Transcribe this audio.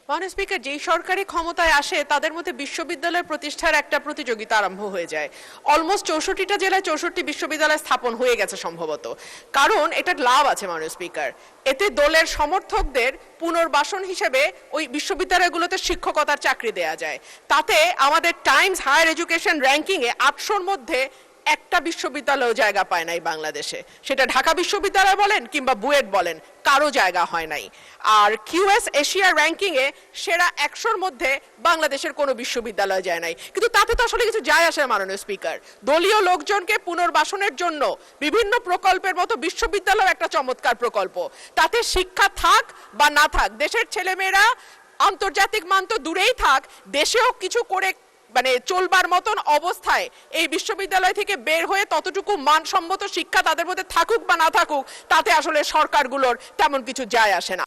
মাননীয় স্পিকার, যেই সরকারি ক্ষমতায় আসে তাদের মধ্যে বিশ্ববিদ্যালয় প্রতিষ্ঠার একটা প্রতিযোগিতা আরম্ভ হয়ে যায়। অলমোস্ট 64টা জেলায় 64টি বিশ্ববিদ্যালয় স্থাপন হয়ে গেছে সম্ভবত। কারণ এটা লাভ আছে মাননীয় স্পিকার, এতে দলের সমর্থকদের পুনর্বাসন হিসেবে ওই বিশ্ববিদ্যালয়গুলোতে শিক্ষকতার চাকরি দেয়া যায়। তাতে আমাদের টাইমস হায়ার এডুকেশন র্যাঙ্কিংয়ে 800-র মধ্যে একটা বিশ্ববিদ্যালয় জায়গা পায় নাই বাংলাদেশে। সেটা ঢাকা বিশ্ববিদ্যালয় বলেন কিংবা বুয়েট বলেন, কারো জায়গা হয় নাই। আর কিউএস এশিয়া র্যাঙ্কিং এ সেরা 100-র মধ্যে বাংলাদেশের কোনো বিশ্ববিদ্যালয় যায় নাই। কিন্তু তাতে তো আসলে কিছু যায় আসে মাননীয় স্পিকার। দলীয় লোকজনকে পুনর্বাসনের জন্য বিভিন্ন প্রকল্পের মতো বিশ্ববিদ্যালয় একটা চমৎকার প্রকল্প। তাতে শিক্ষা থাক বা না থাক, দেশের ছেলেমেয়েরা আন্তর্জাতিক মান তো দূরেই থাক, দেশেও কিছু করে মানে চলবার মতন অবস্থায় এই বিশ্ববিদ্যালয় থেকে বের হয়ে ততটুকু মানসম্মত শিক্ষা তাদের মধ্যে থাকুক বা না থাকুক, তাতে আসলে সরকারগুলোর তেমন কিছু যায় আসে না।